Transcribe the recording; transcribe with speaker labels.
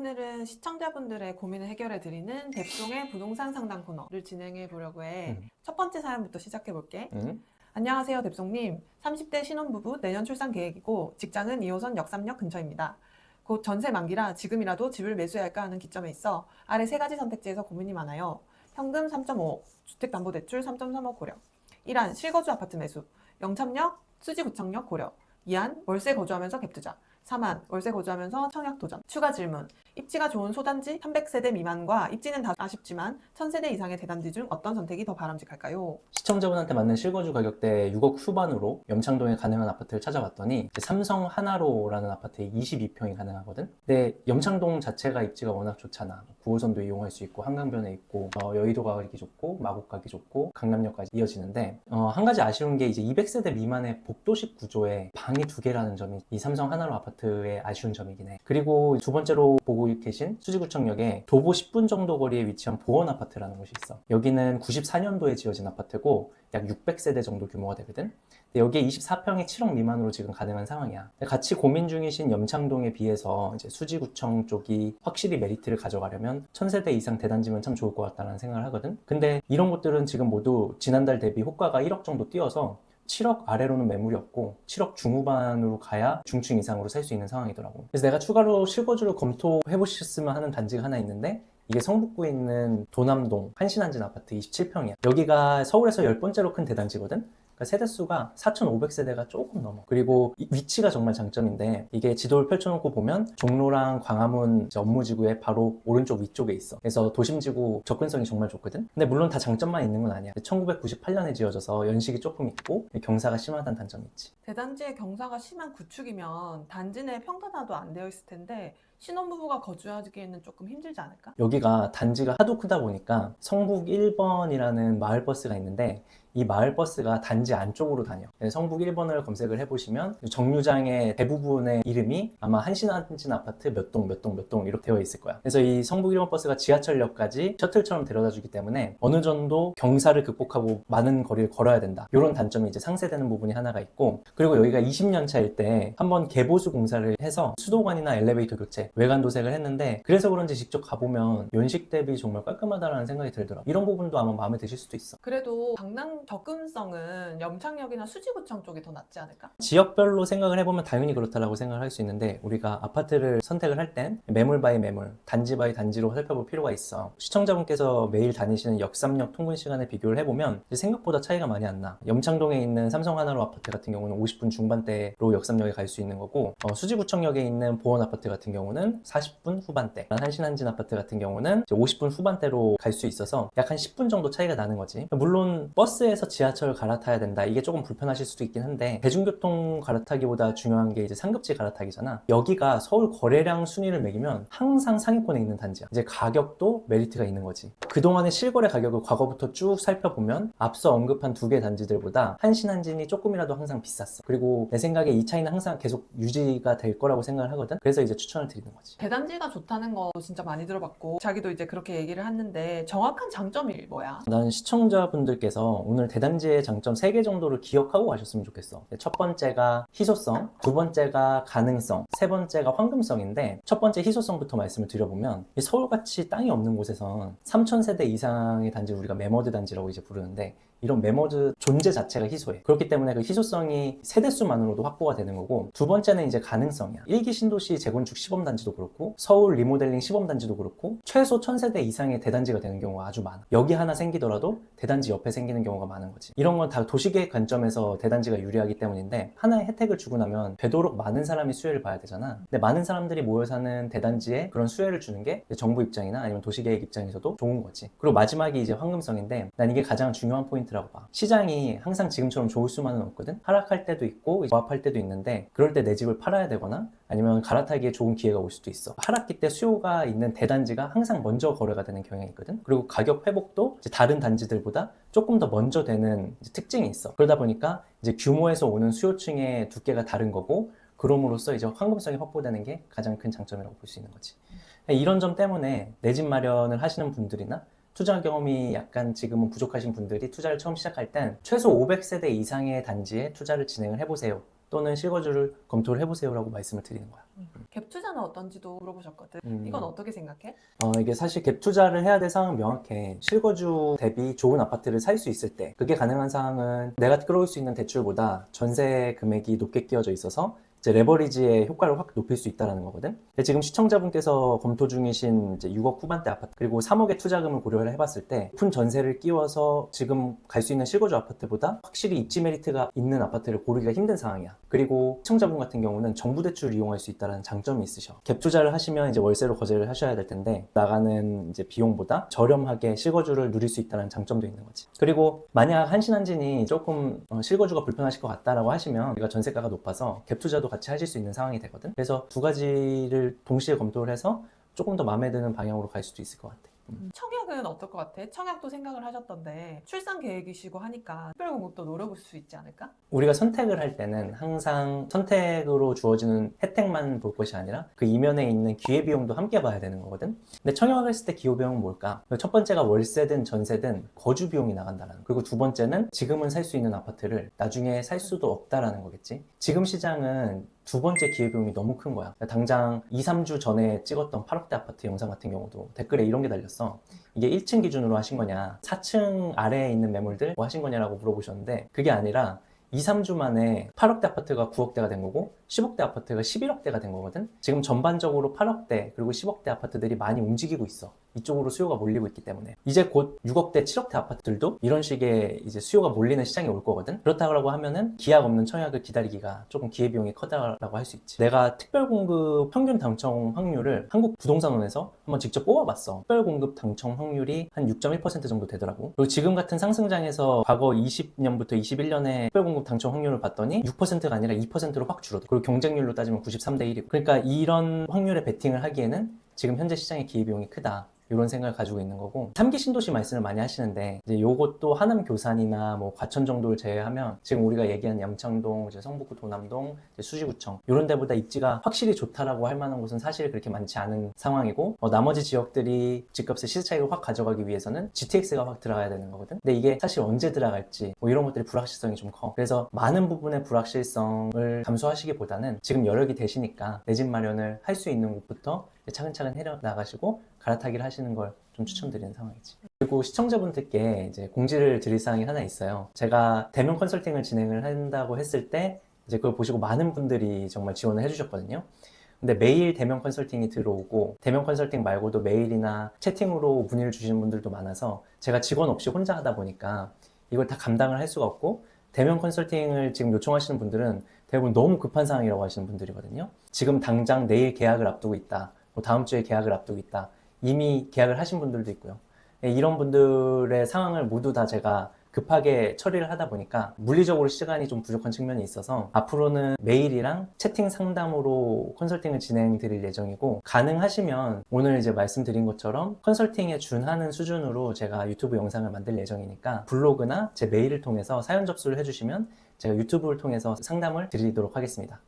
Speaker 1: 오늘은 시청자분들의 고민을 해결해 드리는 뎁송의 부동산 상담 코너를 진행해 보려고 해. 첫 번째 사연부터 시작해 볼게. 안녕하세요, 뎁송님. 30대 신혼부부, 내년 출산 계획이고 직장은 2호선 역삼역 근처입니다. 곧 전세 만기라 지금이라도 집을 매수해야 할까 하는 기점에 있어 아래 세 가지 선택지에서 고민이 많아요. 현금 3.5억, 주택담보대출 3.3억 고려. 1안 실거주 아파트 매수, 영참역, 수지구청역 고려. 2안 월세 거주하면서 갭투자. 3안 월세 거주하면서 청약 도전. 추가 질문. 입지가 좋은 소단지 300세대 미만과 입지는 다 아쉽지만 1000세대 이상의 대단지 중 어떤 선택이 더 바람직할까요?
Speaker 2: 시청자분한테 맞는 실거주 가격대 6억 후반으로 염창동에 가능한 아파트를 찾아봤더니 삼성 하나로라는 아파트에 22평이 가능하거든. 근데 염창동 자체가 입지가 워낙 좋잖아. 9호선도 이용할 수 있고 한강변에 있고 여의도 가기 좋고 마곡 가기 좋고 강남역까지 이어지는데 한 가지 아쉬운 게 이제 200세대 미만의 복도식 구조에 방이 2개라는 점이 이 삼성 하나로 아파트의 아쉬운 점이긴 해. 그리고 두 번째로 보고 계신 수지구청역에 도보 10분 정도 거리에 위치한 보원 아파트라는 곳이 있어. 여기는 94년도에 지어진 아파트고 약 600세대 정도 규모가 되거든. 근데 여기에 24평이 7억 미만으로 지금 가능한 상황이야. 같이 고민 중이신 염창동에 비해서 이제 수지구청 쪽이 확실히 메리트를 가져가려면 1000세대 이상 대단지면 참 좋을 것 같다는 생각을 하거든. 근데 이런 곳들은 지금 모두 지난달 대비 호가가 1억 정도 뛰어서 7억 아래로는 매물이 없고 7억 중후반으로 가야 중층 이상으로 살 수 있는 상황이더라고. 그래서 내가 추가로 실거주를 검토해 보셨으면 하는 단지가 하나 있는데 이게 성북구에 있는 도남동 한신한진 아파트 27평이야. 여기가 서울에서 10번째로 큰 대단지거든. 세대수가 4,500세대가 조금 넘어. 그리고 위치가 정말 장점인데 이게 지도를 펼쳐놓고 보면 종로랑 광화문 업무지구의 바로 오른쪽 위쪽에 있어. 그래서 도심지구 접근성이 정말 좋거든. 근데 물론 다 장점만 있는 건 아니야. 1998년에 지어져서 연식이 조금 있고 경사가 심하다는 단점이 있지.
Speaker 1: 대단지의 경사가 심한 구축이면 단지 내 평탄화도 안 되어 있을 텐데 신혼부부가 거주하기에는 조금 힘들지 않을까?
Speaker 2: 여기가 단지가 하도 크다 보니까 성북 1번이라는 마을버스가 있는데 이 마을버스가 단지 안쪽으로 다녀. 성북 1번을 검색을 해보시면 정류장의 대부분의 이름이 아마 한신한진 아파트 몇 동 몇 동 몇 동 이렇게 되어 있을 거야. 그래서 이 성북 1번 버스가 지하철역까지 셔틀처럼 데려다 주기 때문에 어느 정도 경사를 극복하고 많은 거리를 걸어야 된다. 이런 단점이 이제 상쇄되는 부분이 하나가 있고, 그리고 여기가 20년 차일 때 한번 개보수 공사를 해서 수도관이나 엘리베이터 교체, 외관 도색을 했는데 그래서 그런지 직접 가보면 연식 대비 정말 깔끔하다라는 생각이 들더라고. 이런 부분도 아마 마음에 드실 수도 있어.
Speaker 1: 그래도 강남 접근성은 염창역이나 수지구청 쪽이 더 낫지 않을까?
Speaker 2: 지역별로 생각을 해보면 당연히 그렇다라고 생각을 할 수 있는데 우리가 아파트를 선택을 할 땐 매물 바이 매물, 단지 바이 단지로 살펴볼 필요가 있어. 시청자분께서 매일 다니시는 역삼역 통근 시간에 비교를 해보면 생각보다 차이가 많이 안 나. 염창동에 있는 삼성 하나로 아파트 같은 경우는 50분 중반대로 역삼역에 갈 수 있는 거고 수지구청역에 있는 보원 아파트 같은 경우는 40분 후반대, 한신한진 아파트 같은 경우는 50분 후반대로 갈 수 있어서 약 한 10분 정도 차이가 나는 거지. 물론 버스에서 지하철 갈아타야 된다, 이게 조금 불편하실 수도 있긴 한데 대중교통 갈아타기보다 중요한 게 이제 상급지 갈아타기잖아. 여기가 서울 거래량 순위를 매기면 항상 상위권에 있는 단지야. 이제 가격도 메리트가 있는 거지. 그동안의 실거래 가격을 과거부터 쭉 살펴보면 앞서 언급한 두 개 단지들보다 한신한진이 조금이라도 항상 비쌌어. 그리고 내 생각에 이 차이는 항상 계속 유지가 될 거라고 생각을 하거든. 그래서 이제 추천을 드리는 거지.
Speaker 1: 대단지가 좋다는 거 진짜 많이 들어봤고 자기도 이제 그렇게 얘기를 했는데 정확한 장점이 뭐야?
Speaker 2: 난 시청자분들께서 오늘 대단지의 장점 3개 정도를 기억하고 가셨으면 좋겠어. 첫 번째가 희소성, 두 번째가 가능성, 세 번째가 황금성인데 첫 번째 희소성부터 말씀을 드려보면 서울같이 땅이 없는 곳에선 3000세대 이상의 단지를 우리가 매머드 단지라고 이제 부르는데 이런 매머드 존재 자체가 희소해. 그렇기 때문에 그 희소성이 세대수만으로도 확보가 되는 거고, 두 번째는 이제 가능성이야. 1기 신도시 재건축 시범단지도 그렇고 서울 리모델링 시범단지도 그렇고 최소 1000세대 이상의 대단지가 되는 경우가 아주 많아. 여기 하나 생기더라도 대단지 옆에 생기는 경우가 많은 거지. 이런 건 다 도시계획 관점에서 대단지가 유리하기 때문인데 하나의 혜택을 주고 나면 되도록 많은 사람이 수혜를 봐야 되잖아. 근데 많은 사람들이 모여 사는 대단지에 그런 수혜를 주는 게 정부 입장이나 아니면 도시계획 입장에서도 좋은 거지. 그리고 마지막이 이제 황금성인데 난 이게 가장 중요한 포인트라고 봐. 시장이 항상 지금처럼 좋을 수만은 없거든. 하락할 때도 있고 조합할 때도 있는데 그럴 때 내 집을 팔아야 되거나 아니면 갈아타기에 좋은 기회가 올 수도 있어. 하락기 때 수요가 있는 대단지가 항상 먼저 거래가 되는 경향이 있거든. 그리고 가격 회복도 이제 다른 단지들보다 조금 더 먼저 되는 특징이 있어. 그러다 보니까 이제 규모에서 오는 수요층의 두께가 다른 거고, 그럼으로써 이제 황금성이 확보되는 게 가장 큰 장점이라고 볼 수 있는 거지. 이런 점 때문에 내 집 마련을 하시는 분들이나 투자 경험이 약간 지금은 부족하신 분들이 투자를 처음 시작할 땐 최소 500세대 이상의 단지에 투자를 진행을 해보세요 또는 실거주를 검토를 해보세요라고 말씀을 드리는 거야.
Speaker 1: 갭 투자는 어떤지도 물어보셨거든. 이건 어떻게 생각해?
Speaker 2: 이게 사실 갭 투자를 해야 될 상황은 명확해. 실거주 대비 좋은 아파트를 살 수 있을 때 그게 가능한 상황은 내가 끌어올 수 있는 대출보다 전세 금액이 높게 끼워져 있어서 이제 레버리지의 효과를 확 높일 수 있다는 거거든. 근데 지금 시청자분께서 검토 중이신 이제 6억 후반대 아파트 그리고 3억의 투자금을 고려를 해봤을 때 높은 전세를 끼워서 지금 갈 수 있는 실거주 아파트보다 확실히 입지 메리트가 있는 아파트를 고르기가 힘든 상황이야. 그리고 시청자분 같은 경우는 정부 대출을 이용할 수 있다는 장점이 있으셔. 갭 투자를 하시면 이제 월세로 거래를 하셔야 될 텐데 나가는 이제 비용보다 저렴하게 실거주를 누릴 수 있다는 장점도 있는 거지. 그리고 만약 한신한진이 조금 실거주가 불편하실 것 같다라고 하시면 우리가 전세가가 높아서 갭 투자도 같이 하실 수 있는 상황이 되거든. 그래서 두 가지를 동시에 검토를 해서 조금 더 마음에 드는 방향으로 갈 수도 있을 것 같아.
Speaker 1: 청약은 어떨 것 같아? 청약도 생각을 하셨던데 출산 계획이시고 하니까 특별공급도 노려볼 수 있지 않을까?
Speaker 2: 우리가 선택을 할 때는 항상 선택으로 주어지는 혜택만 볼 것이 아니라 그 이면에 있는 기회비용도 함께 봐야 되는 거거든. 근데 청약을 했을 때 기회비용은 뭘까? 첫 번째가 월세든 전세든 거주비용이 나간다는 거. 그리고 두 번째는 지금은 살 수 있는 아파트를 나중에 살 수도 없다라는 거겠지. 지금 시장은 두 번째 기회비용이 너무 큰 거야. 당장 2, 3주 전에 찍었던 8억대 아파트 영상 같은 경우도 댓글에 이런 게 달렸어. 이게 1층 기준으로 하신 거냐, 4층 아래에 있는 매물들 뭐 하신 거냐라고 물어보셨는데 그게 아니라 2, 3주 만에 8억대 아파트가 9억대가 된 거고 10억대 아파트가 11억대가 된 거거든. 지금 전반적으로 8억대 그리고 10억대 아파트들이 많이 움직이고 있어. 이쪽으로 수요가 몰리고 있기 때문에 이제 곧 6억대 7억대 아파트들도 이런 식의 이제 수요가 몰리는 시장이 올 거거든. 그렇다고 하면은 기약 없는 청약을 기다리기가 조금 기회비용이 커다라고 할 수 있지. 내가 특별공급 평균 당첨 확률을 한국부동산원에서 한번 직접 뽑아봤어. 특별공급 당첨 확률이 한 6.1% 정도 되더라고. 그리고 지금 같은 상승장에서 과거 20년부터 21년에 특별공급 당첨 확률을 봤더니 6%가 아니라 2%로 확 줄어들어. 그리고 경쟁률로 따지면 93대 1이고. 그러니까 이런 확률에 베팅을 하기에는 지금 현재 시장의 기회비용이 크다. 이런 생각을 가지고 있는 거고 3기 신도시 말씀을 많이 하시는데 이제 요것도 하남 교산이나 뭐 과천 정도를 제외하면 지금 우리가 얘기한 양창동, 이제 성북구 도남동, 이제 수지구청 이런 데보다 입지가 확실히 좋다라고 할 만한 곳은 사실 그렇게 많지 않은 상황이고 나머지 지역들이 집값의 시세 차익을 확 가져가기 위해서는 GTX가 확 들어가야 되는 거거든. 근데 이게 사실 언제 들어갈지 뭐 이런 것들이 불확실성이 좀 커. 그래서 많은 부분의 불확실성을 감수하시기보다는 지금 여력이 되시니까 내 집 마련을 할 수 있는 곳부터 차근차근 해려 나가시고 갈아타기를 하시는 걸 좀 추천드리는 상황이지. 그리고 시청자분들께 이제 공지를 드릴 사항이 하나 있어요. 제가 대면 컨설팅을 진행을 한다고 했을 때 이제 그걸 보시고 많은 분들이 정말 지원을 해주셨거든요. 근데 메일 대면 컨설팅이 들어오고 대면 컨설팅 말고도 메일이나 채팅으로 문의를 주시는 분들도 많아서 제가 직원 없이 혼자 하다 보니까 이걸 다 감당을 할 수가 없고 대면 컨설팅을 지금 요청하시는 분들은 대부분 너무 급한 상황이라고 하시는 분들이거든요. 지금 당장 내일 계약을 앞두고 있다. 뭐 다음 주에 계약을 앞두고 있다. 이미 계약을 하신 분들도 있고요. 이런 분들의 상황을 모두 다 제가 급하게 처리를 하다 보니까 물리적으로 시간이 좀 부족한 측면이 있어서 앞으로는 메일이랑 채팅 상담으로 컨설팅을 진행 드릴 예정이고 가능하시면 오늘 이제 말씀드린 것처럼 컨설팅에 준하는 수준으로 제가 유튜브 영상을 만들 예정이니까 블로그나 제 메일을 통해서 사연 접수를 해주시면 제가 유튜브를 통해서 상담을 드리도록 하겠습니다.